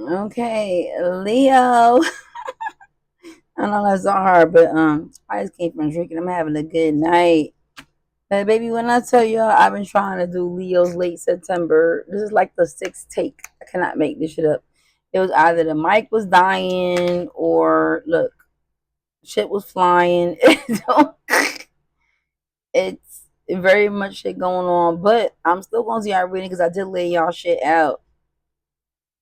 Okay, Leo. I know that's so hard, but I just came from drinking. I'm having a good night. But baby, when I tell you I've been trying to do Leo's late September, this is like the sixth take. I cannot make this shit up. It was either the mic was dying or look, shit was flying. It's very much shit going on, but I'm still gonna see y'all reading because I did lay y'all shit out.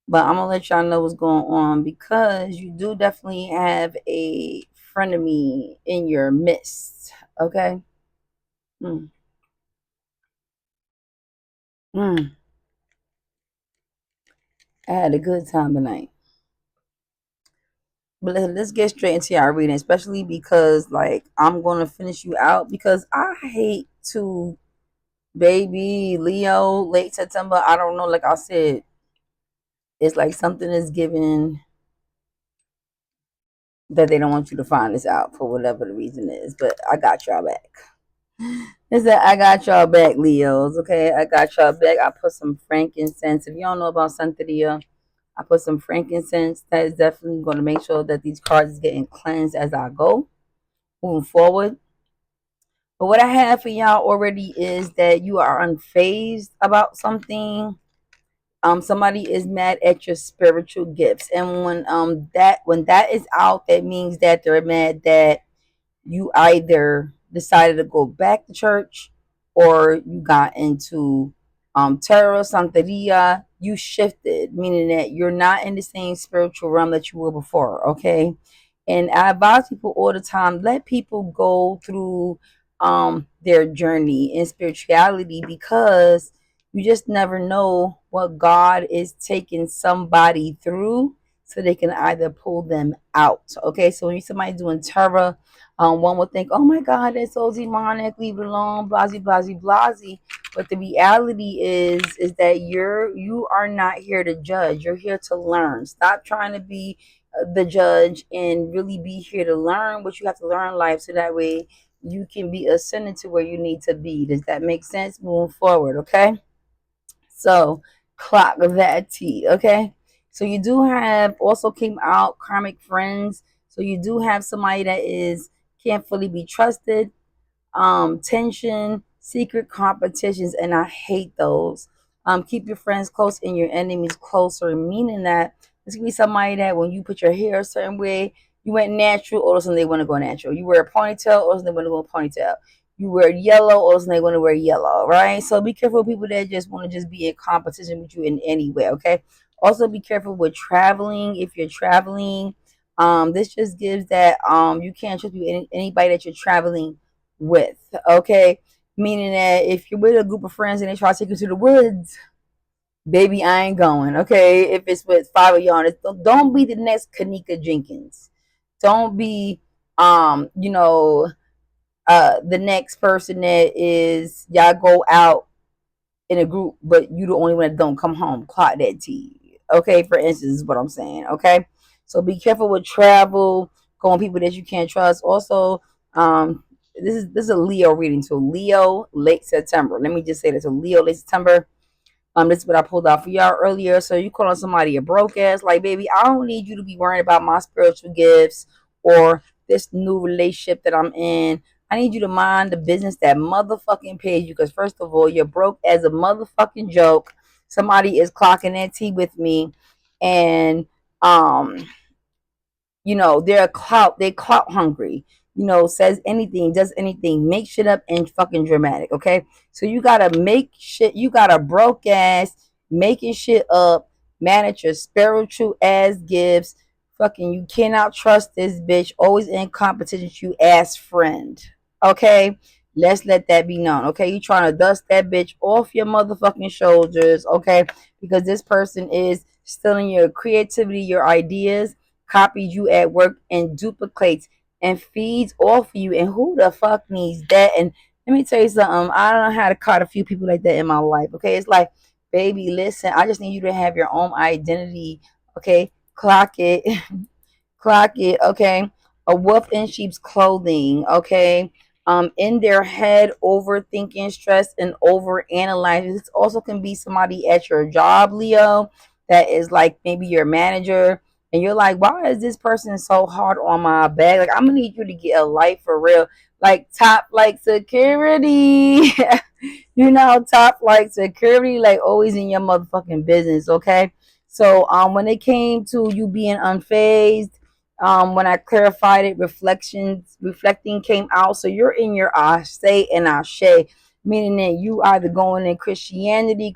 But I'm gonna let y'all know what's going on because you do definitely have a frenemy in your midst. Okay. Mm, mm. I had a good time tonight. But let's get straight into our reading, especially because like I'm gonna finish you out because I hate to baby Leo late September. I don't know, like I said, it's like something is given that they don't want you to find this out for whatever the reason is. But I got y'all back. Is that I got y'all back, Leos. Okay, I got y'all back. I put some frankincense. If you don't know about Santeria, I put some frankincense. That is definitely going to make sure that these cards is getting cleansed as I go moving forward. But what I have for y'all already is that you are unfazed about something. Somebody is mad at your spiritual gifts, and when that is out, that means that they're mad that you either decided to go back to church or you got into tarot santeria. You shifted, meaning that you're not in the same spiritual realm that you were before. Okay. And I advise people all the time, let people go through their journey in spirituality because you just never know what God is taking somebody through so they can either pull them out. Okay, so when somebody doing tarot, one would think, "Oh my God, that's so demonic. Leave it alone." Blasey, blasey, blasey. But the reality is that you are not here to judge. You're here to learn. Stop trying to be the judge and really be here to learn what you have to learn in life, so that way you can be ascended to where you need to be. Does that make sense? Moving forward, okay? So clock that T, okay? So you do have also came out karmic friends. So you do have somebody that is can't fully be trusted, tension, secret competitions, and I hate those. Keep your friends close and your enemies closer, meaning that this could be somebody that when you put your hair a certain way, you went natural, all of a sudden they want to go natural. You wear a ponytail, all of a sudden they want to go ponytail. You wear yellow, all of a sudden they want to wear yellow, right? So be careful with people that just want to just be in competition with you in any way, okay? Also be careful with traveling. If you're traveling, this just gives that you can't trust anybody that you're traveling with, okay? Meaning that if you're with a group of friends and they try to take you to the woods, baby, I ain't going, okay? If it's with five of y'all, don't be the next Kanika Jenkins. Don't be, the next person that is, y'all go out in a group, but you the only one that don't come home. Clock that T. Okay, for instance, is what I'm saying. Okay. So be careful with travel, going people that you can't trust. Also, this is a Leo reading. So Leo late September. Let me just say this. So Leo late September. This is what I pulled out for y'all earlier. So you calling somebody a broke ass, like baby, I don't need you to be worrying about my spiritual gifts or this new relationship that I'm in. I need you to mind the business that motherfucking pays you. Because first of all, you're broke as a motherfucking joke. Somebody is clocking that tea with me, and um, they clout hungry. Says anything, does anything, make shit up and fucking dramatic. Okay, so you gotta make shit. You got a broke ass making shit up, manage your spiritual ass gifts. Fucking, you cannot trust this bitch. Always in competition, you ass friend. Okay, let's let that be known. Okay, you trying to dust that bitch off your motherfucking shoulders. Okay, because this person is stealing your creativity, your ideas, copies you at work and duplicates and feeds off of you. And who the fuck needs that? And let me tell you something. I don't know how to caught a few people like that in my life. Okay, it's like, baby, listen. I just need you to have your own identity. Okay, clock it, clock it. Okay, a wolf in sheep's clothing. Okay. In their head, overthinking, stress, and over analyzing. This also can be somebody at your job, Leo, that is like maybe your manager, and you're like, why is this person so hard on my back? Like, I'm gonna need you to get a life for real. Like top like security. Top like security, like always in your motherfucking business, okay? So when it came to you being unfazed, when I clarified it, reflecting came out. So you're in your ashe and ashe, meaning that you either going in Christianity,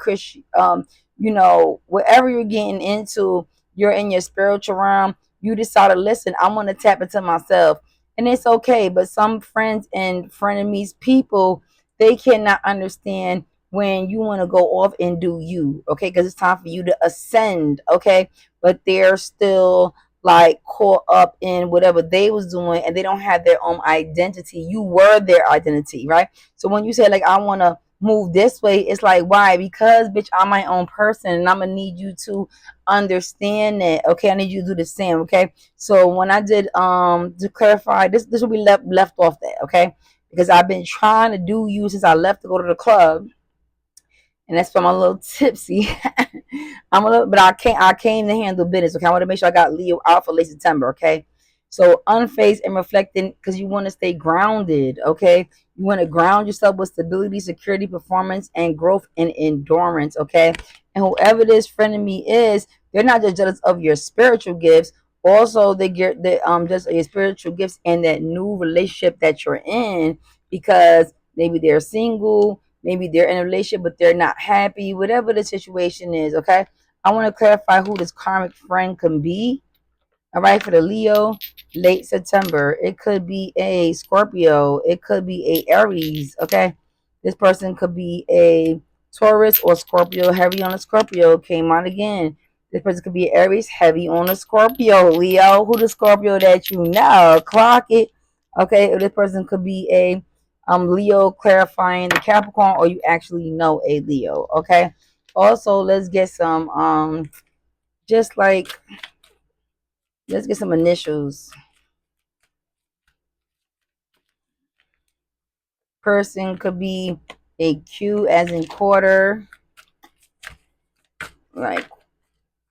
whatever you're getting into, you're in your spiritual realm. You decide to listen. I want to tap into myself, and it's okay. But some friends and frenemies, people, they cannot understand when you want to go off and do you, okay? Because it's time for you to ascend, okay? But they're still like caught up in whatever they was doing, and they don't have their own identity. You were their identity, right? So when you say like, I want to move this way, it's like, why? Because bitch, I'm my own person, and I'm gonna need you to understand that, okay? I need you to do the same, okay? So when I did to clarify, this will be left off that, okay? Because I've been trying to do you since I left to go to the club, and that's why I'm a little tipsy. I'm a little, but I came to handle business. Okay, I want to make sure I got Leo out for late September. Okay, so unfazed and reflecting, because you want to stay grounded. Okay, you want to ground yourself with stability, security, performance, and growth and endurance. Okay, and whoever this friend of me is, they're not just jealous of your spiritual gifts. Also, they get the just your spiritual gifts and that new relationship that you're in, because maybe they're single, maybe they're in a relationship but they're not happy, whatever the situation is, okay? I want to clarify who this karmic friend can be. All right, for the Leo, late September. It could be a Scorpio, it could be a Aries, okay? This person could be a Taurus or Scorpio, heavy on a Scorpio, came out again. This person could be Aries, heavy on a Scorpio. Leo, who the Scorpio that you know, clock it. Okay, this person could be a Leo clarifying the Capricorn, or you actually know a Leo, okay? Also, just like let's get some initials. Person could be a Q as in quarter, like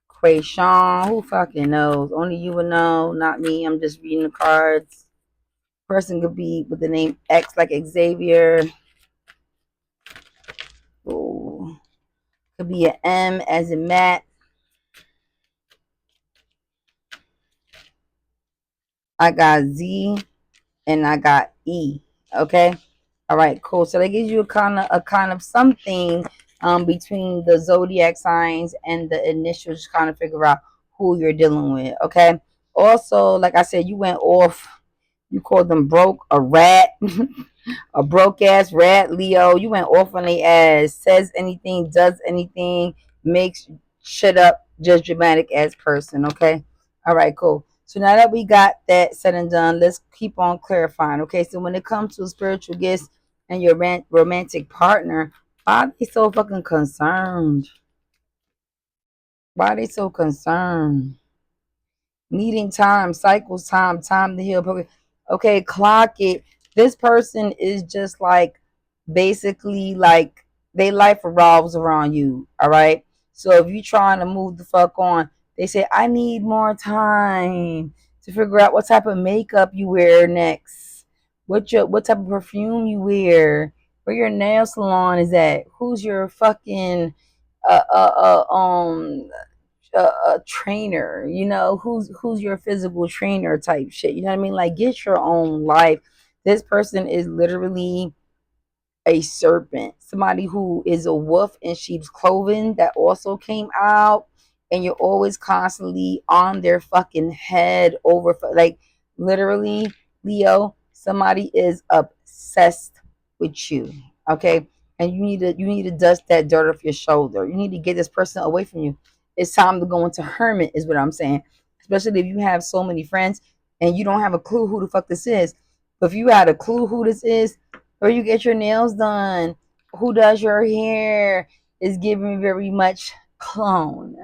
Quayshawn. Who fucking knows? Only you would know, not me. I'm just reading the cards. Person could be with the name X, like Xavier. Ooh. Could be an M as in Matt. I got Z and I got E. Okay. All right, cool. So that gives you a kind of something between the zodiac signs and the initials, to kind of figure out who you're dealing with. Okay. Also, like I said, you went off. You called them broke, a rat, a broke ass rat, Leo. You went off on the ass. Says anything, does anything, makes shit up. Just dramatic ass person. Okay. All right, cool. So now that we got that said and done, let's keep on clarifying. Okay. So when it comes to spiritual gifts and your romantic partner, why are they so fucking concerned? Why are they so concerned? Needing time, cycles, time to heal. Okay, clock it. This person is just like basically like their life revolves around you. All right. So if you trying to move the fuck on, they say, I need more time to figure out what type of makeup you wear next. What type of perfume you wear, where your nail salon is at, who's your fucking uh uh uh um a trainer, who's your physical trainer type shit, you know what I mean? Like, get your own life. This person is literally a serpent, somebody who is a wolf in sheep's clothing, that also came out, and you're always constantly on their fucking head over, like, literally, Leo, somebody is obsessed with you, okay? And you need to dust that dirt off your shoulder. You need to get this person away from you. It's time to go into hermit, is what I'm saying. Especially if you have so many friends and you don't have a clue who the fuck this is. But if you had a clue who this is, or you get your nails done, who does your hair, is giving very much clone.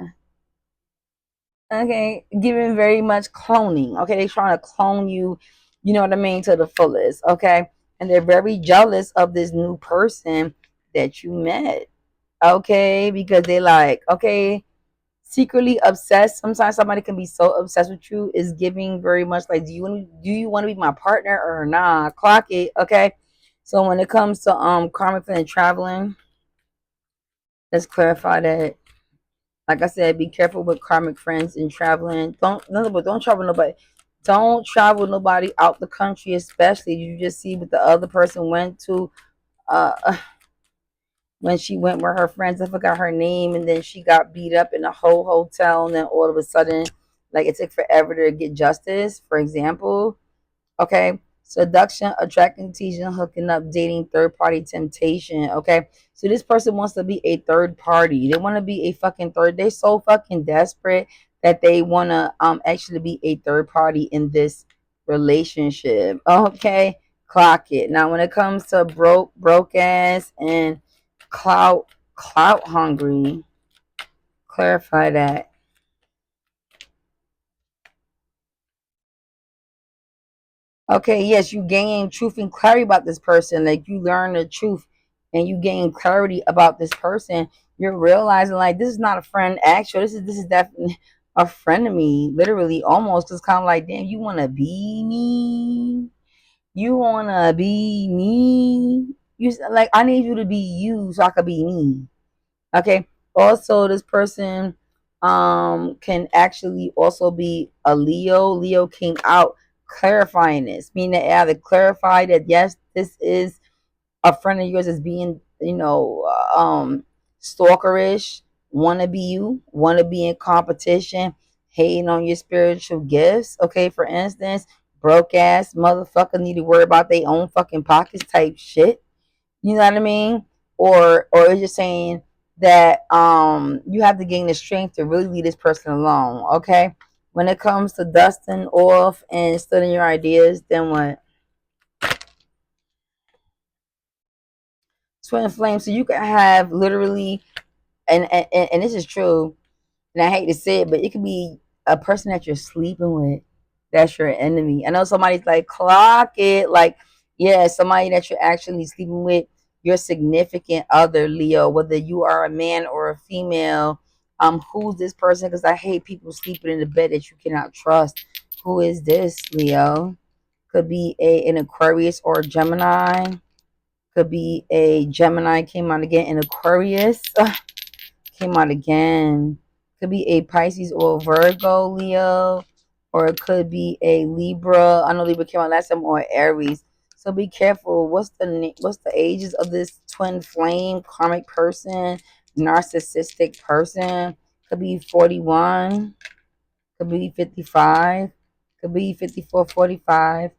Okay, giving very much cloning. Okay, they're trying to clone you, you know what I mean, to the fullest. Okay, and they're very jealous of this new person that you met. Okay, because they like, okay, secretly obsessed. Sometimes somebody can be so obsessed with you, is giving very much like, do you want to be my partner or nah? Clock it, okay? So when it comes to karmic and traveling, let's clarify that. Like I said, be careful with karmic friends and traveling. Don't travel nobody. Don't travel nobody out the country, especially you just see what the other person went to. Uh, when she went with her friends, I forgot her name, and then she got beat up in a whole hotel, and then all of a sudden, like it took forever to get justice. For example, okay, seduction, attracting, teasing, hooking up, dating, third party temptation. Okay, so this person wants to be a third party. They want to be a fucking third. They're so fucking desperate that they want to actually be a third party in this relationship. Okay, clock it. Now when it comes to broke ass and clout hungry, clarify that. Okay, yes, you gain truth and clarity about this person. Like you learn the truth and you gain clarity about this person. You're realizing like this is not a friend. Actually, this is definitely a friend of me. Literally, almost. It's kind of like, damn, you wanna be me? You wanna be me? Like I need you to be you so I could be me. Okay. Also, this person can actually also be a Leo. Leo came out clarifying this, meaning that either clarify that yes, this is a friend of yours is being, stalkerish, wanna be you, wanna be in competition, hating on your spiritual gifts. Okay, for instance, broke ass motherfucker need to worry about their own fucking pockets type shit. You know what I mean? Or it's just saying that you have to gain the strength to really leave this person alone. Okay. When it comes to dusting off and studying your ideas, then what? Twin flame. So you can have literally, and this is true, and I hate to say it, but it could be a person that you're sleeping with that's your enemy. I know somebody's like, clock it. Like, yeah, somebody that you're actually sleeping with, your significant other, Leo, whether you are a man or a female. Who's this person? Because I hate people sleeping in the bed that you cannot trust. Who is this, Leo? Could be an Aquarius or a Gemini. Could be a Gemini came out again, an Aquarius came out again. Could be a Pisces or a Virgo, Leo, or it could be a Libra. I know Libra came out last time, or Aries. So be careful. What's the ages of this twin flame karmic person, narcissistic person? Could be 41. Could be 55. Could be 54, 45.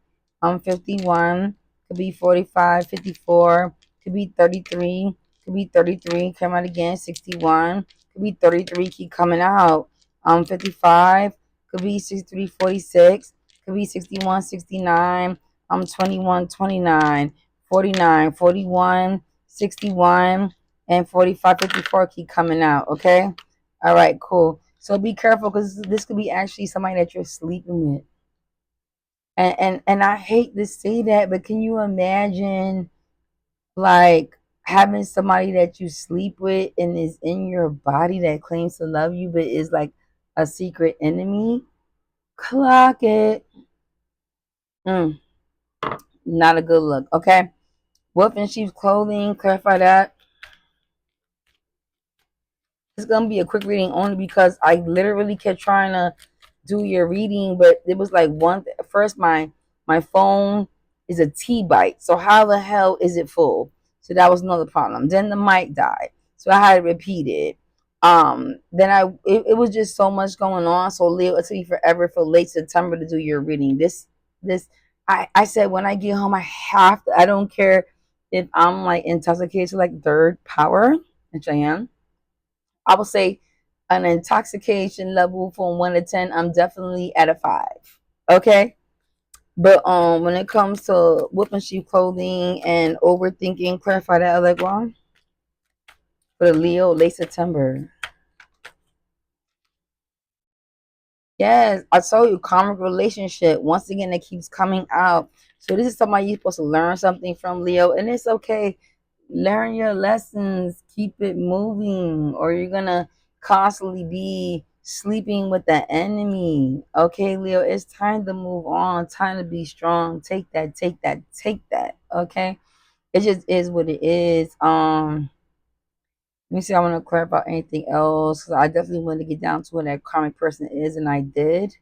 51. Could be 45, 54. Could be 33. Could be 33. Come out again. 61. Could be 33. Keep coming out. 55. Could be 63, 46. Could be 61, 69. 21, 29. 49, 41. 61. And 45, 54 keep coming out. Okay? All right, cool. So be careful because this could be actually somebody that you're sleeping with. And I hate to say that, but can you imagine like having somebody that you sleep with and is in your body that claims to love you but is like a secret enemy? Clock it. Mm, not a good look. Okay. Wolf in sheep's clothing, clarify that. It's gonna be a quick reading only because I literally kept trying to do your reading, but it was like first my phone is a T byte, so how the hell is it full? So that was another problem. Then the mic died, so I had to repeat it. Then it was just so much going on. So Leo, it took me forever for late September to do your reading. This I said when I get home I have to. I don't care if I'm like intoxicated to like third power, which I am. I would say an intoxication level from 1 to 10, I'm definitely at a 5. Okay. But when it comes to whooping sheep clothing and overthinking, clarify that like well for the Leo late September. Yes, I told you karmic relationship. Once again, it keeps coming out. So this is somebody you're supposed to learn something from, Leo, and it's okay. Learn your lessons, keep it moving, or you're gonna constantly be sleeping with the enemy. Okay, Leo, it's time to move on. Time to be strong. Take that, take that, take that. Okay. It just is what it is. Let me see. I want to clarify anything else because I definitely want to get down to what that karmic person is, and I did.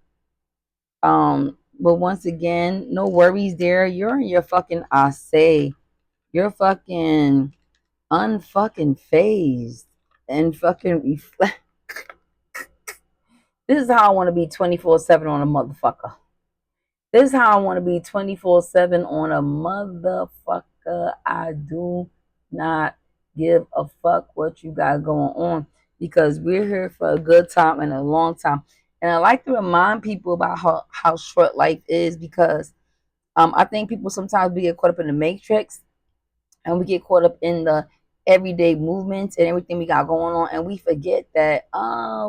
But once again, no worries there. You're in your fucking I say. You're fucking unfucking phased and fucking reflect. This is how I want to be 24/7 on a motherfucker. This is how I want to be 24/7 on a motherfucker. I do not give a fuck what you got going on because we're here for a good time and a long time. And I like to remind people about how short life is because I think people sometimes we get caught up in the matrix and we get caught up in the everyday movements and everything we got going on, and we forget that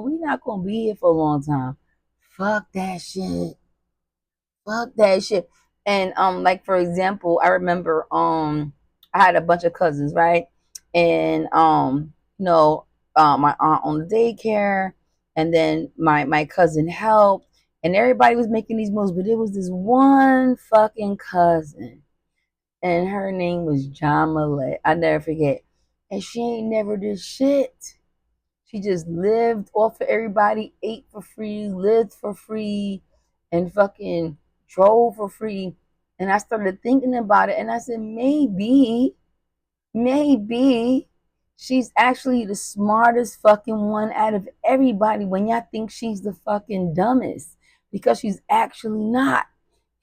we not gonna be here for a long time. Fuck that shit. Fuck that shit. And like for example, I remember I had a bunch of cousins, right? And you know, my aunt on the daycare, and then my cousin helped, and everybody was making these moves, but it was this one fucking cousin and her name was John Millette. I never forget. And she ain't never did shit. She just lived off of everybody, ate for free, lived for free, and fucking drove for free. And I started thinking about it, and I said, maybe she's actually the smartest fucking one out of everybody when y'all think she's the fucking dumbest because she's actually not.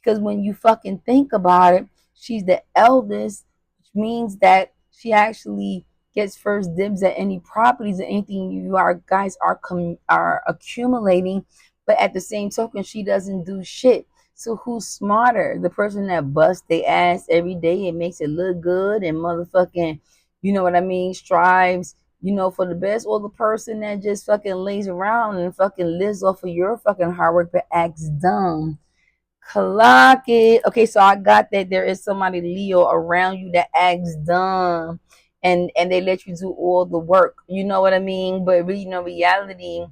Because when you fucking think about it, she's the eldest, which means that she actually gets first dibs at any properties or anything you are guys are accumulating. But at the same token, she doesn't do shit. So who's smarter? The person that busts their ass every day and makes it look good and motherfucking, you know what I mean, strives, for the best, or the person that just fucking lays around and fucking lives off of your fucking hard work but acts dumb. Clock it. Okay, so I got that there is somebody Leo around you that acts dumb and they let you do all the work. You know what I mean? But reality,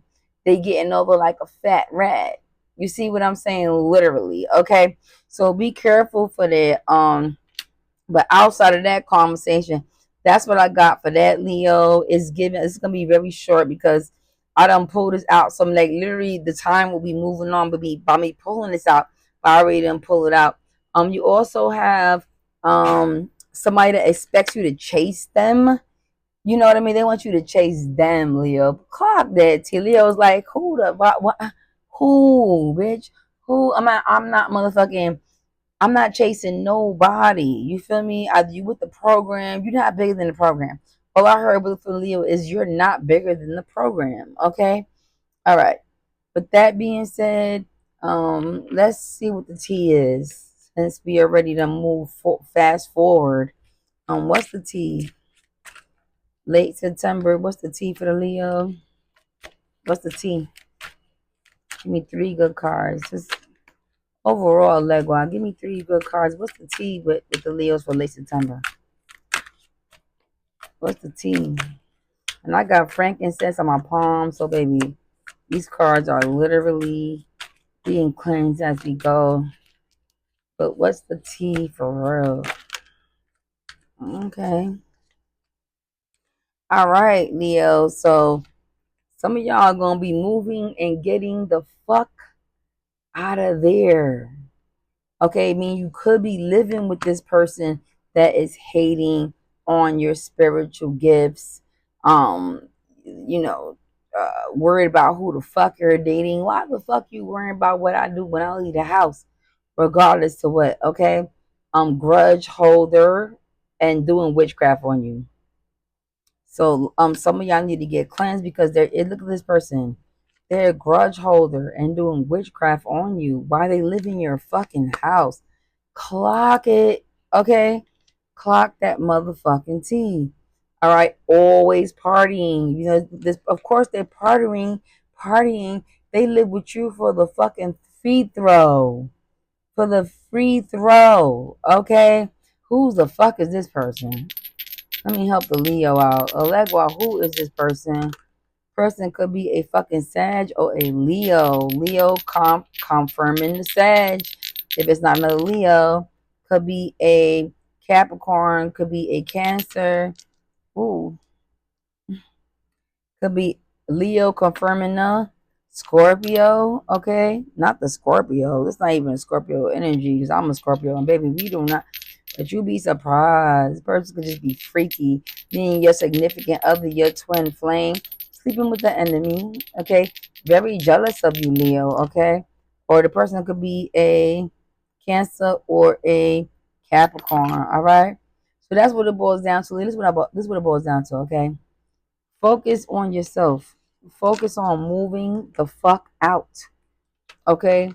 they getting over like a fat rat. You see what I'm saying? Literally. Okay. So be careful for that. But outside of that conversation, that's what I got for that, Leo. It's gonna be very short because I done pulled this out. So like literally the time will be moving on by me pulling this out. I already done pull it out. You also have somebody that expects you to chase them. You know what I mean? They want you to chase them, Leo. Clock that. T. Leo's like, who the what who, bitch? Who? I'm not motherfucking I'm not chasing nobody. You feel me? Either you with the program, you're not bigger than the program. All I heard from Leo is you're not bigger than the program. Okay? All right. With that being said, let's see what the T is. Since we are ready to move fast forward. What's the T? Late September. What's the T for the Leo? What's the T? Give me 3 good cards. Just overall, Legua. Give me 3 good cards. What's the T with the Leos for late September? What's the T? And I got frankincense on my palm. So, baby, these cards are literally being cleansed as we go. But what's the T for real? Okay. All right, Leo. So, some of y'all are going to be moving and getting the fuck out of there. Okay, I mean, you could be living with this person that is hating on your spiritual gifts. Um, worried about who the fuck you're dating. Why the fuck you worrying about what I do when I leave the house, regardless to what? Okay, grudge holder and doing witchcraft on you. So some of y'all need to get cleansed because look at this person. They're a grudge holder and doing witchcraft on you. Why they live in your fucking house? Clock it, okay? Clock that motherfucking T. All right, always partying. This. Of course, they're partying. They live with you for the fucking free throw, for the free throw. Okay, who's the fuck is this person? Let me help the Leo out. Alegua, who is this person? person could be a fucking Sag or a Leo. Leo confirming the Sag. If it's not another Leo, could be a Capricorn, could be a Cancer. Ooh, could be Leo confirming the Scorpio. Okay, not the Scorpio. It's not even a Scorpio energy because I'm a Scorpio and baby, we do not. But you be surprised. This person could just be freaky, meaning your significant other, your twin flame, sleeping with the enemy. Okay, very jealous of you, Leo. Okay, or the person could be a Cancer or a Capricorn. All right. So that's what it boils down to. This is what it boils down to. Okay. Focus on yourself. Focus on moving the fuck out. Okay?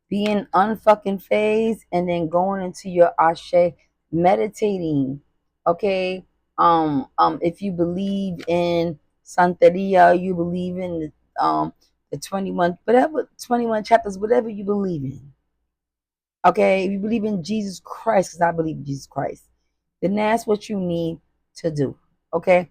Being unfucking phased and then going into your ashe, meditating. Okay? If you believe in Santeria, you believe in the 21, whatever 21 chapters, whatever you believe in. Okay, if you believe in Jesus Christ, because I believe in Jesus Christ, then that's what you need to do. Okay,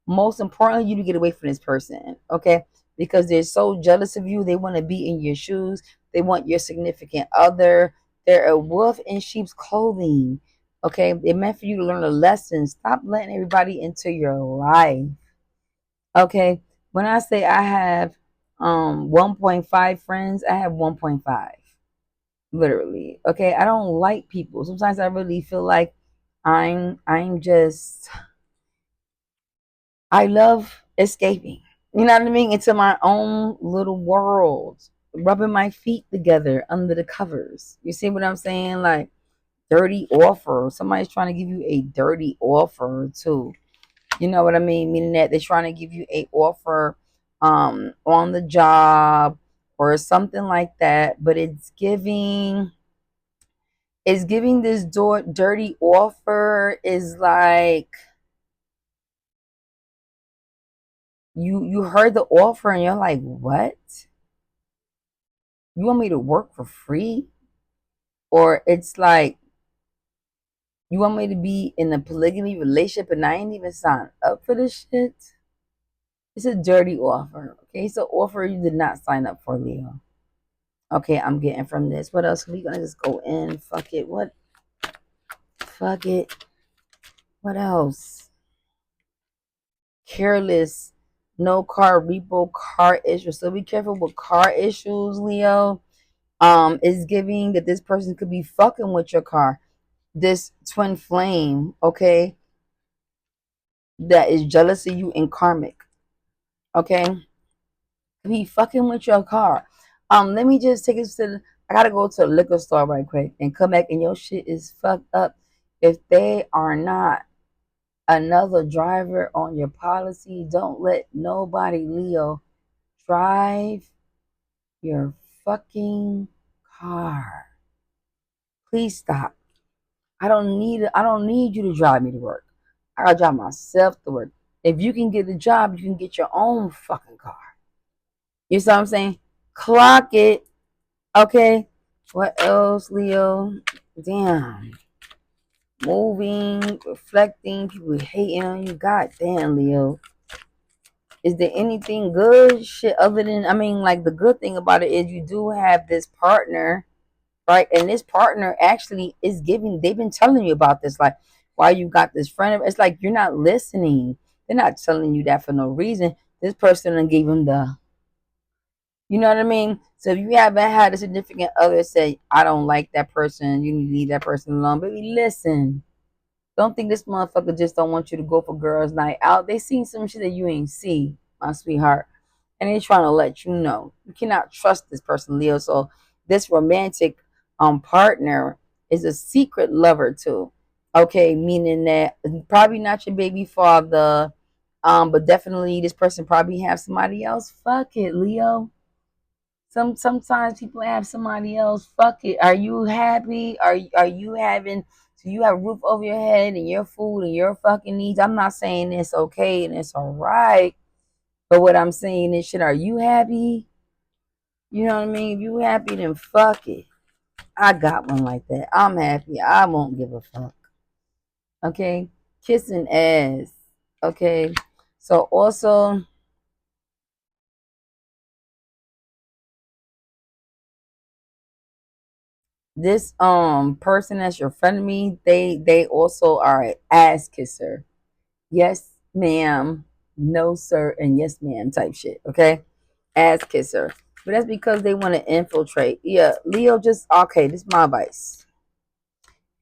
most importantly, you to get away from this person. Okay, because they're so jealous of you, they want to be in your shoes. They want your significant other. They're a wolf in sheep's clothing. Okay, they're meant for you to learn a lesson. Stop letting everybody into your life. Okay, when I say I have 1.5 friends, I have 1.5 literally. Okay, I don't like people. Sometimes I really feel like I'm just I love escaping. You know what I mean? Into my own little world, rubbing my feet together under the covers. You see what I'm saying? Like dirty offer. Somebody's trying to give you a dirty offer too. You know what I mean? Meaning that they're trying to give you a offer on the job or something like that, but it's giving this dirty offer is like you heard the offer and you're like, what? You want me to work for free? Or it's like you want me to be in a polygamy relationship and I ain't even signed up for this shit? It's a dirty offer. Okay, it's an offer you did not sign up for, Leo. Okay, I'm getting from this. What else? We gonna just go in. Fuck it. What? Fuck it. What else? Careless, no car repo, car issues. So be careful with car issues, Leo. Is giving that this person could be fucking with your car. This twin flame, okay, that is jealous of you and karmic, okay, be fucking with your car. Let me just take it to I gotta go to the liquor store right quick and come back and your shit is fucked up. If they are not another driver on your policy, don't let nobody, Leo, drive your fucking car. Please stop. I don't need you to drive me to work. I gotta drive myself to work. If you can get the job, you can get your own fucking car. You see what I'm saying? Clock it. Okay. What else, Leo? Damn. Moving, reflecting, people hating on you. God damn, Leo. Is there anything good shit other than like the good thing about it is you do have this partner, right? And this partner actually is giving, they've been telling you about this, like why you got this friend. It's like you're not listening. They're not telling you that for no reason. This person and gave him the, you know what I mean? So if you haven't had a significant other say, I don't like that person, you need to leave that person alone. Baby, listen. Don't think this motherfucker just don't want you to go for girls' night out. They seen some shit that you ain't see, my sweetheart. And they trying to let you know. You cannot trust this person, Leo. So this romantic partner is a secret lover too. Okay, meaning that probably not your baby father, but definitely this person probably have somebody else. Fuck it, Leo. Sometimes people have somebody else. Fuck it. Are you happy? Are you having, so you have a roof over your head and your food and your fucking needs? I'm not saying it's okay and it's all right, but what I'm saying is, shit, are you happy? You know what I mean? If you happy, then fuck it. I got one like that. I'm happy. I won't give a fuck. Okay, kissing ass. Okay, so also This person that's your frenemy, they also are an ass kisser. Yes, ma'am, no sir, and yes, ma'am type shit. Okay, ass kisser. But that's because they want to infiltrate. Yeah, Leo, just okay. This is my advice.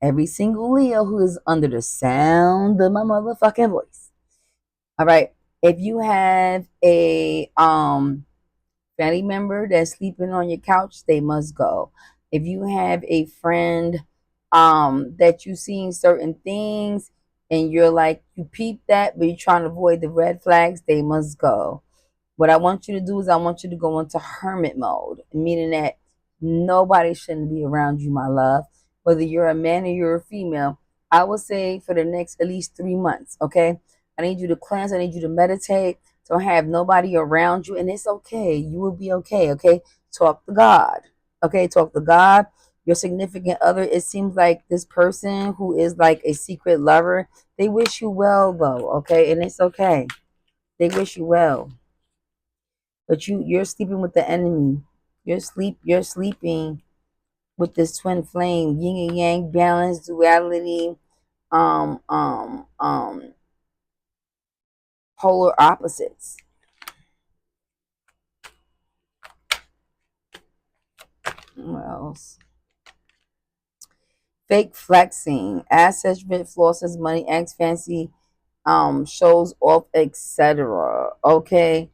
Every single Leo who is under the sound of my motherfucking voice. All right. If you have a family member that's sleeping on your couch, they must go. If you have a friend that you seen certain things and you're like you peep that but you're trying to avoid the red flags, they must go. What I want you to do is I want you to go into hermit mode, meaning that nobody shouldn't be around you, my love. Whether you're a man or you're a female, I would say for the next at least 3 months, okay? I need you to cleanse, I need you to meditate. Don't have nobody around you, and it's okay. You will be okay, okay? Talk to God, okay? Talk to God. Your significant other, it seems like this person who is like a secret lover, they wish you well, though, okay? And it's okay. They wish you well, but you're sleeping with the enemy. You're sleeping with this twin flame, yin and yang balance, duality, um um um polar opposites. What else? Fake flexing, assets, rent, flosses, money, acts fancy, shows off, etc. Okay,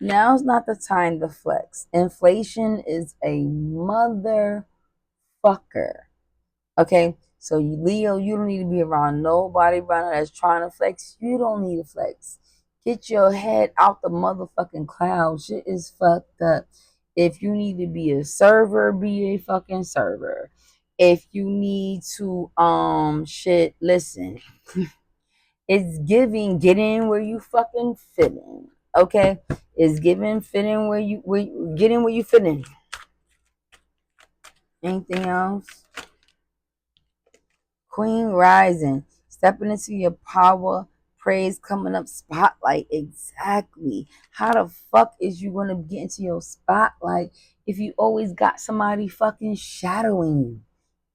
now's not the time to flex. Inflation is a motherfucker. Okay, so you Leo, you don't need to be around nobody around that's trying to flex. You don't need to flex. Get your head out the motherfucking cloud. Shit is fucked up. If you need to be a server, be a fucking server. If you need to shit, listen. It's giving get in where you fucking fit in. Okay? It's giving fit in where you get in where you fit in. Anything else? Queen rising, stepping into your power, praise coming up, spotlight. Exactly. How the fuck is you gonna get into your spotlight if you always got somebody fucking shadowing you?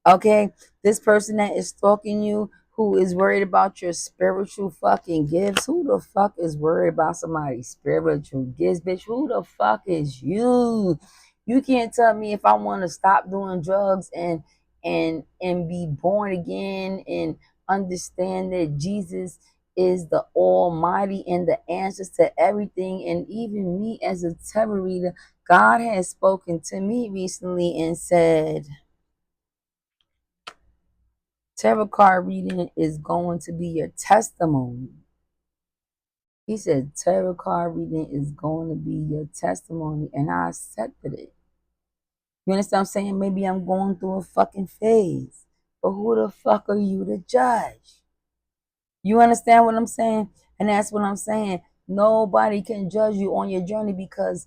Okay, this person that is stalking you, who is worried about your spiritual fucking gifts. Who the fuck is worried about somebody's spiritual gifts, bitch? Who the fuck is you? You can't tell me if I want to stop doing drugs and be born again and understand that Jesus is the Almighty and the answers to everything. And even me as a tarot reader, God has spoken to me recently and said, tarot card reading is going to be your testimony. He said tarot card reading is going to be your testimony, and I accepted it. You understand what I'm saying? Maybe I'm going through a fucking phase, but who the fuck are you to judge? You understand what I'm saying? And that's what I'm saying. Nobody can judge you on your journey because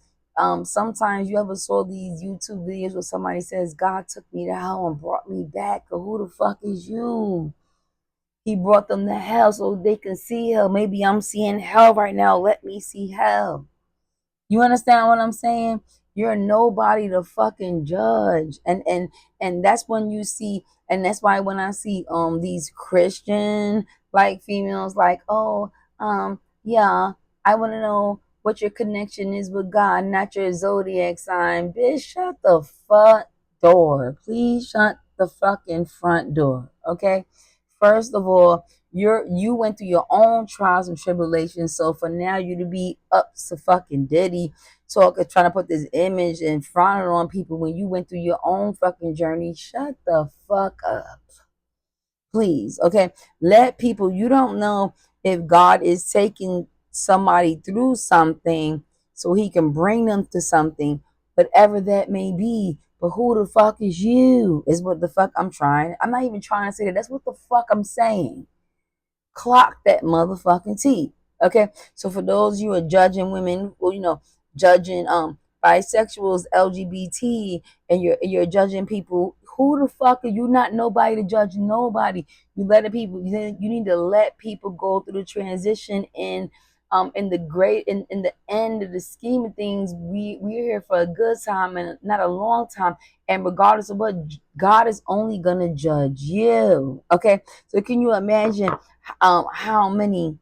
sometimes you ever saw these YouTube videos where somebody says, God took me to hell and brought me back. Or who the fuck is you? He brought them to hell so they can see hell. Maybe I'm seeing hell right now. Let me see hell. You understand what I'm saying? You're nobody to fucking judge. And that's when you see, and that's why when I see these Christian like females like, oh, yeah, I want to know what your connection is with God, not your zodiac sign. Bitch, shut the front door. Please shut the fucking front door. Okay? First of all, you went through your own trials and tribulations. So for now you to be up to fucking diddy talking, trying to put this image and frowning on people when you went through your own fucking journey, shut the fuck up. Please. Okay. Let people, you don't know if God is taking somebody through something so he can bring them to something, whatever that may be. But who the fuck is you? Is what the fuck I'm trying. I'm not even trying to say that. That's what the fuck I'm saying. Clock that motherfucking T. Okay. So for those you are judging women, well, judging bisexuals, LGBT, and you're judging people, who the fuck are you? Not nobody to judge nobody. You need to let people go through the transition and in in the end of the scheme of things, we're here for a good time and not a long time. And regardless of what, God is only gonna judge you. Okay, so can you imagine how many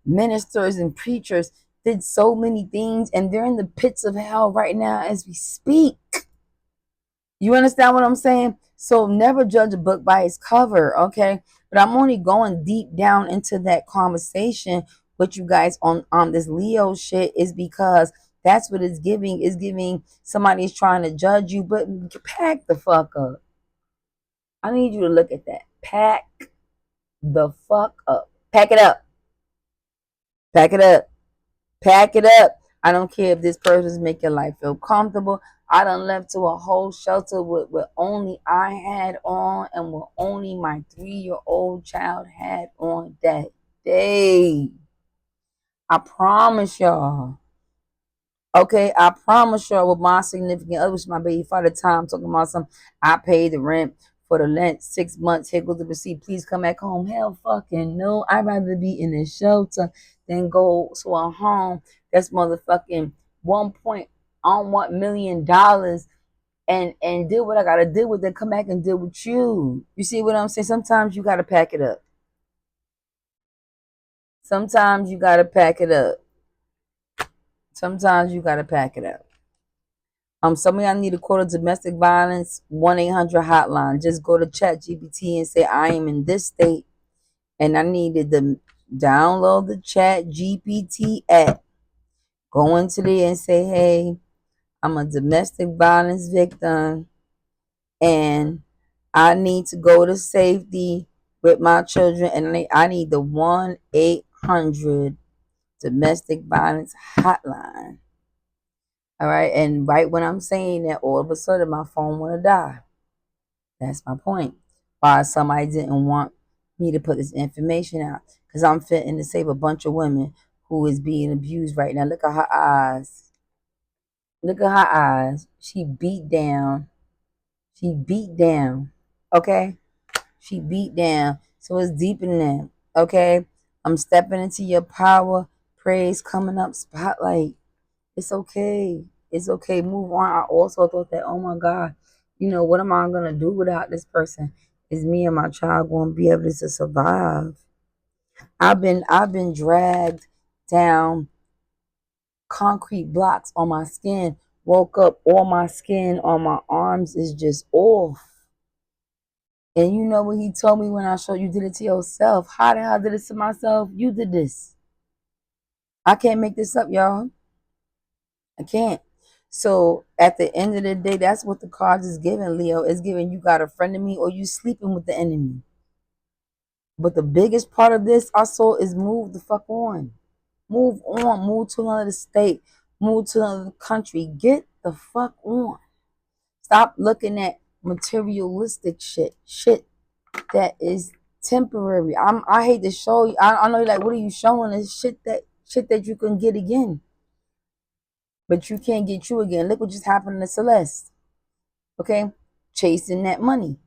ministers and preachers did so many things, and they're in the pits of hell right now as we speak? You understand what I'm saying? So never judge a book by its cover, okay? But I'm only going deep down into that conversation with you guys on this Leo shit is because that's what it's giving. It's giving somebody's trying to judge you, but pack the fuck up. I need you to look at that. Pack the fuck up. Pack it up. Pack it up. Pack it up. I don't care if this person's making life feel comfortable. I done left to a whole shelter with only I had on and what only my 3-year-old child had on that day. I promise y'all. Okay, I promise y'all with my significant other, which my baby father time talking about some, I paid the rent for the Lent 6 months. Here goes the receipt. Please come back home. Hell fucking no. I'd rather be in a shelter than go to a home that's motherfucking 1.1 million and deal what I gotta deal with, then come back and deal with you. You see what I'm saying? Sometimes you gotta pack it up. Sometimes you gotta pack it up. Sometimes you gotta pack it up. Some of y'all need to call a domestic violence 1-800 hotline. Just go to ChatGPT and say, I am in this state and I needed to download the ChatGPT app. Go into there and say, hey, I'm a domestic violence victim and I need to go to safety with my children, and I need the 1-800 domestic violence hotline. All right, and right when I'm saying that, all of a sudden my phone want to die. That's my point. Why somebody didn't want me to put this information out, because I'm fitting to save a bunch of women who is being abused right now. Look at her eyes. Look at her eyes. She beat down. She beat down. Okay? She beat down. So it's deeper than that. Okay? I'm stepping into your power. Praise coming up. Spotlight. It's okay. It's okay. Move on. I also thought that, oh my God, what am I gonna do without this person? Is me and my child gonna be able to survive? I've been dragged down concrete blocks on my skin. Woke up, all my skin on my arms is just off. And you know what he told me when I showed you did it to yourself? How the hell did it to myself? You did this. I can't make this up, y'all. I can't. So at the end of the day, that's what the cards is giving, Leo. It's giving you got a friend of me or you sleeping with the enemy. But the biggest part of this also is move the fuck on. Move on. Move to another state. Move to another country. Get the fuck on. Stop looking at materialistic shit. Shit that is temporary. I hate to show you. I know you're like, what are you showing? It's shit that you can get again. But you can't get you again. Look what just happened to Celeste. Okay? Chasing that money.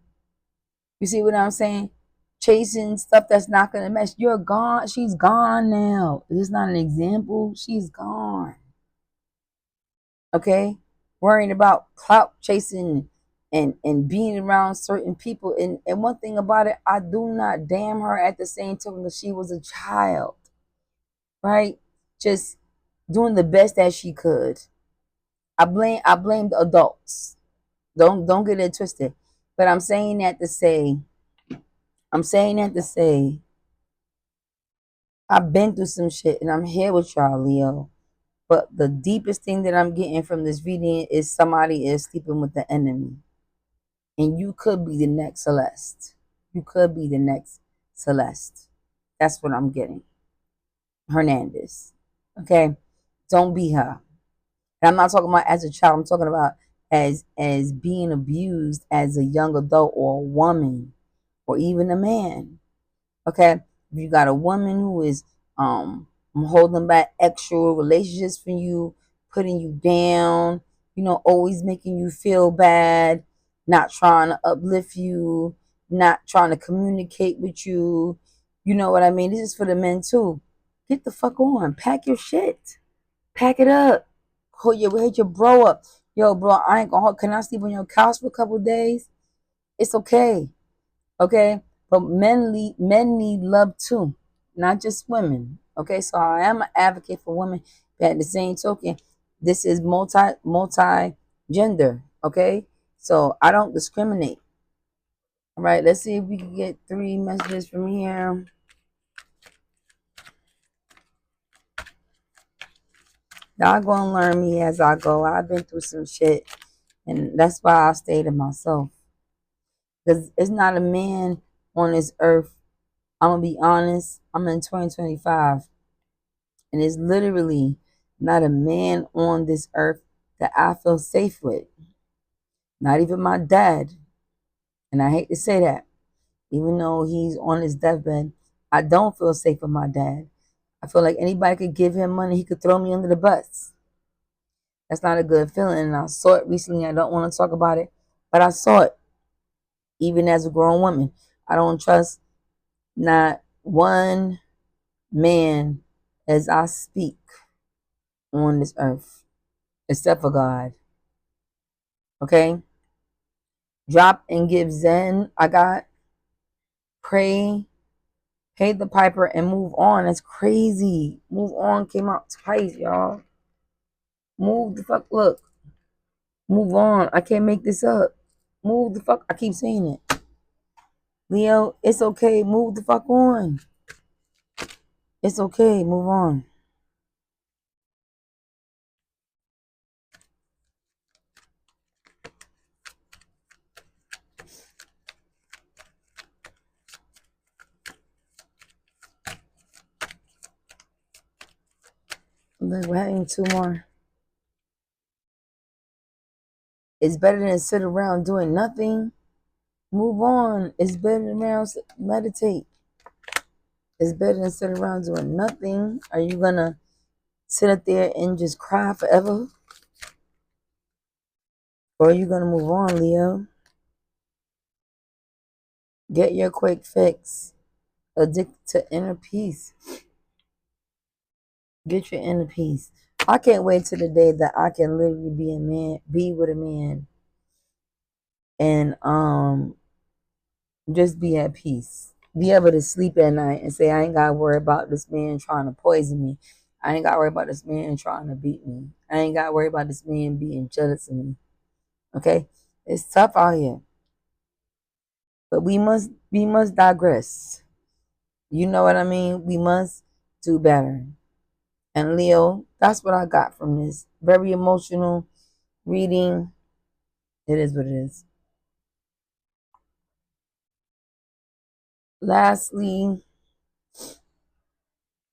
You see what I'm saying? Chasing stuff that's not gonna match. You're gone. She's gone now. This is not an example. She's gone. Okay? Worrying about clout chasing and being around certain people. And one thing about it, I do not damn her at the same time because she was a child. Right? Just doing the best that she could. I blame the adults. Don't get it twisted. But I'm saying that to say I've been through some shit and I'm here with y'all, Leo. But the deepest thing that I'm getting from this reading is somebody is sleeping with the enemy. And you could be the next Celeste. You could be the next Celeste. That's what I'm getting. Hernandez. Okay? Don't be her. And I'm not talking about as a child. I'm talking about as being abused as a young adult or a woman or even a man. Okay? If you got a woman who is holding back extra relationships from you, putting you down, always making you feel bad, not trying to uplift you, not trying to communicate with you. You know what I mean? This is for the men too. Get the fuck on. Pack your shit. Pack it up. Hit your bro up. Yo, bro, I ain't gonna. Can I sleep on your couch for a couple days? It's okay. Okay, but men need love too, not just women. Okay, so I am an advocate for women, but at the same token, this is multi gender. Okay, so I don't discriminate. All right, let's see if we can get 3 messages from here. Y'all gonna learn me as I go. I've been through some shit, and that's why I stay to myself. Because it's not a man on this earth. I'm gonna be honest. I'm in 2025. And it's literally not a man on this earth that I feel safe with. Not even my dad. And I hate to say that. Even though he's on his deathbed, I don't feel safe with my dad. I feel like anybody could give him money, he could throw me under the bus. That's not a good feeling. And I saw it recently. I don't want to talk about it, but I saw it even as a grown woman. I don't trust not one man as I speak on this earth, except for God. Okay? Drop and give Zen. I got pray, pay the piper, and move on. That's crazy. Move on came out twice, y'all. Move the fuck. Look, move on. I can't make this up. Move the fuck. I keep saying it. Leo, it's okay. Move the fuck on. It's okay. Move on. Look, we're having 2 more. It's better than sit around doing nothing. Move on. It's better than around meditate. It's better than sit around doing nothing. Are you gonna sit up there and just cry forever? Or are you gonna move on, Leo? Get your quick fix. Addicted to inner peace. Get your inner peace. I can't wait till the day that I can literally be a man, be with a man, and just be at peace. Be able to sleep at night and say, I ain't gotta worry about this man trying to poison me. I ain't gotta worry about this man trying to beat me. I ain't gotta worry about this man being jealous of me. Okay? It's tough out here. But we must digress. You know what I mean? We must do better. And Leo, that's what I got from this. Very emotional reading. It is what it is. Lastly,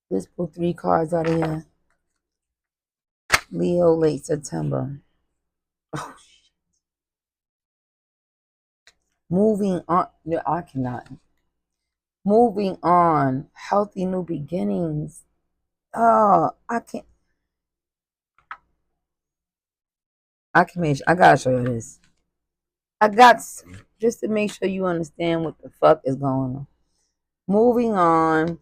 let's pull 3 cards out of here. Leo, late September. Oh, moving on. No, I cannot. Moving on. Healthy new beginnings. Oh, I can't. I gotta show you this. I got just to make sure you understand what the fuck is going on. Moving on.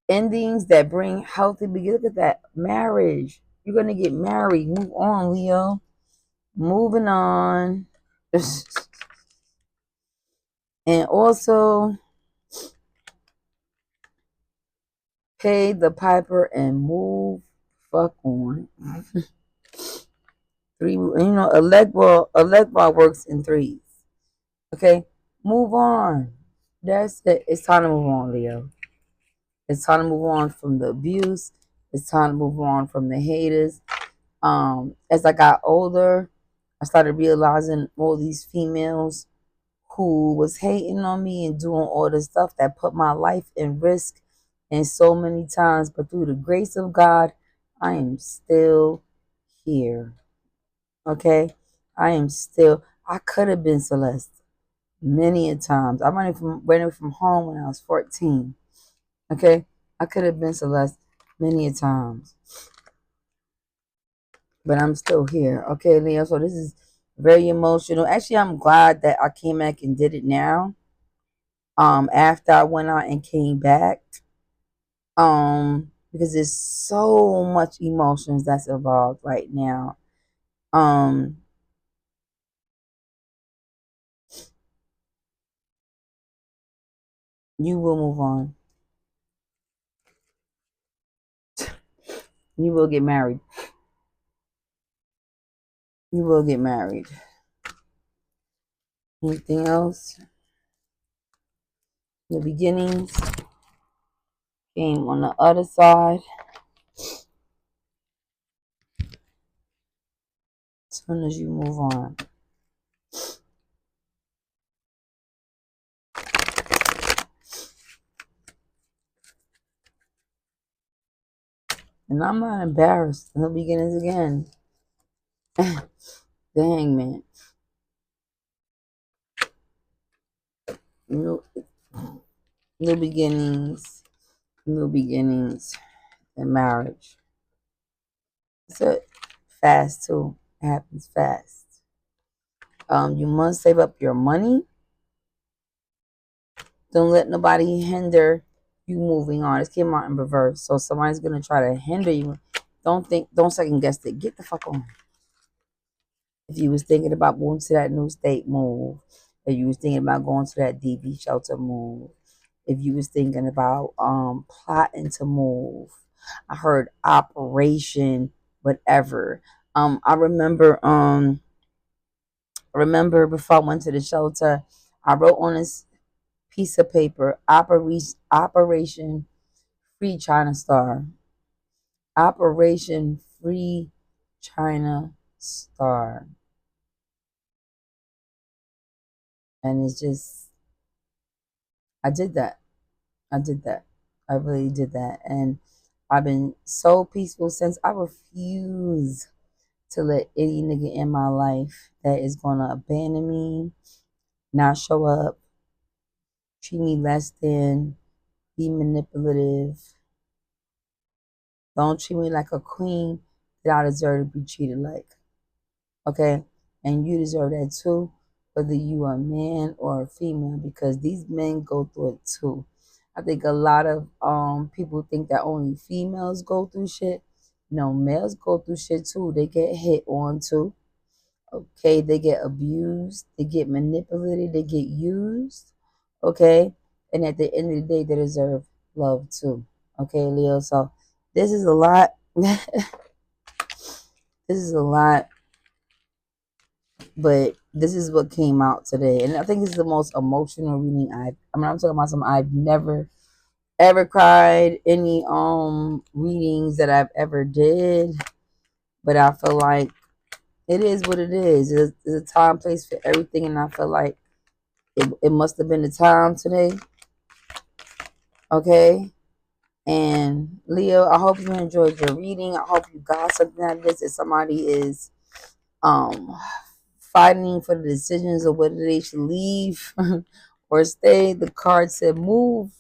Endings that bring healthy beginnings. Look at that. Marriage. You're gonna get married. Move on, Leo. Moving on. And also pay the piper and move fuck on. 3, a leg ball works in 3s. Okay? Move on. That's it. It's time to move on, Leo. It's time to move on from the abuse. It's time to move on from the haters. As I got older, I started realizing all these females who was hating on me and doing all the stuff that put my life in risk and so many times. But through the grace of God, I am still here. Okay? I could have been Celeste many a times. I running from home when I was 14. Okay? I could have been Celeste many a times. But I'm still here. Okay, Leo. So this is very emotional. Actually, I'm glad that I came back and did it now. After I went out and came back. Because there's so much emotions that's involved right now. Um, you will move on. You will get married. You will get married. Anything else? The beginnings came on the other side. As soon as you move on. And I'm not embarrassed. The beginnings again. The hangman. New, new beginnings. New beginnings. And marriage. It's a fast too. It happens fast. You must save up your money. Don't let nobody hinder you moving on. This came out in reverse. So somebody's gonna try to hinder you. Don't second guess it. Get the fuck on. If you was thinking about moving to that new state, move. If you was thinking about going to that DV shelter, move. If you was thinking about plotting to move. I heard operation whatever. I remember before I went to the shelter, I wrote on this piece of paper, Operation Free China Star. Operation Free China Star. And it's just, I did that. I did that. I really did that. And I've been so peaceful since. I refuse to let any nigga in my life that is going to abandon me, not show up, treat me less than, be manipulative. Don't treat me like a queen that I deserve to be treated like. Okay? And you deserve that too, whether you are a man or a female, because these men go through it too. I think a lot of people think that only females go through shit. No, males go through shit too. They get hit on too. Okay, they get abused, they get manipulated, they get used. Okay, and at the end of the day, they deserve love too. Okay, Leo. So this is a lot. This is a lot, but this is what came out today, and I think it's the most emotional reading I'm talking about something I've never ever cried any readings that I've ever did, but I feel like it is what it is. It's a time, place for everything, and I feel like it must have been the time today. Okay. And Leo, I hope you enjoyed your reading. I hope you got something out of this. If somebody is um fighting for the decisions of whether they should leave or stay, the card said move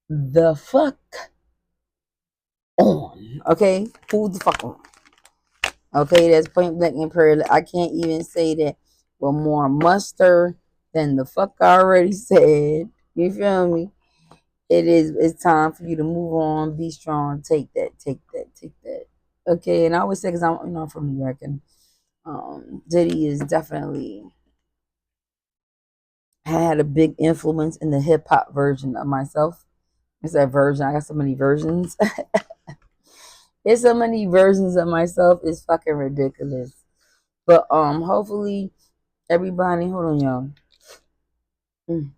the fuck on. Okay? Move the fuck on. Okay, that's point blank in prayer. I can't even say that with more muster than the fuck I already said. You feel me? It's time for you to move on, be strong, take that, take that, take that. Okay, and I always say, because I'm from New York, and Diddy is definitely had a big influence in the hip hop version of myself. It's that version. I got so many versions. There's so many versions of myself. It's fucking ridiculous. But hopefully everybody, hold on, y'all. Mm.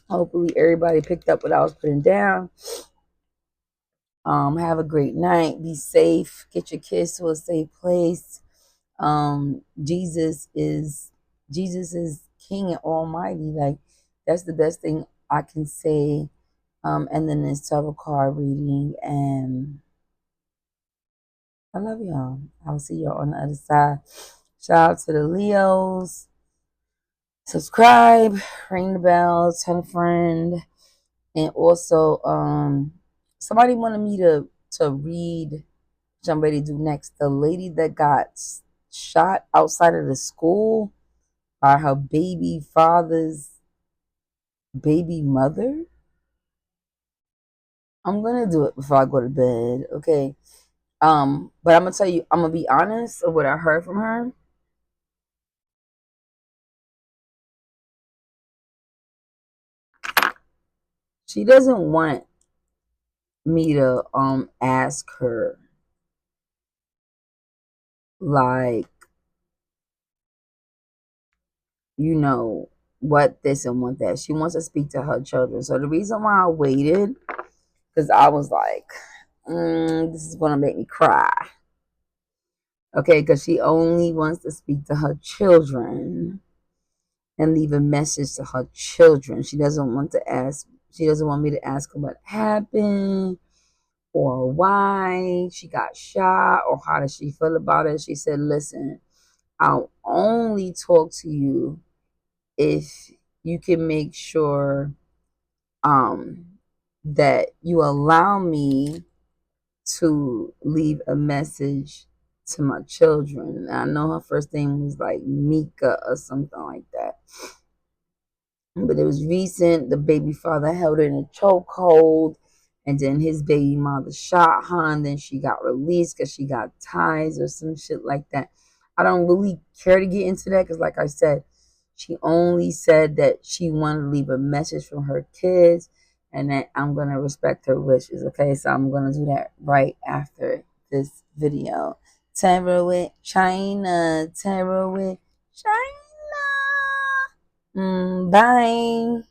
Hopefully everybody picked up what I was putting down. Have a great night. Be safe. Get your kids to a safe place. Um, Jesus is Jesus is King and Almighty. Like that's the best thing I can say. And then this tarot card reading, and I love y'all. I'll see y'all on the other side. Shout out to the Leos. Subscribe, ring the bell, tell a friend, and also somebody wanted me to read, which I'm ready to do next. The lady that got shot outside of the school by her baby father's baby mother. I'm gonna do it before I go to bed, okay? But I'm gonna tell you, I'm gonna be honest of what I heard from her. She doesn't want me to ask her like, you know, what this and what that. She wants to speak to her children. So the reason why I waited, because I was like, this is gonna make me cry. Okay, because she only wants to speak to her children and leave a message to her children. She doesn't want to ask, she doesn't want me to ask her what happened or why she got shot or how does she feel about it. She said, listen, I'll only talk to you if you can make sure um that you allow me to leave a message to my children. I know her first name was like Mika or something like that. But it was recent. The baby father held her in a chokehold, and then his baby mother shot her, and then she got released because she got ties or some shit like that. I don't really care to get into that because, like I said, she only said that she wanted to leave a message from her kids, and that I'm gonna respect her wishes. Okay, so I'm gonna do that right after this video. Terror with China, terror with China. Bye.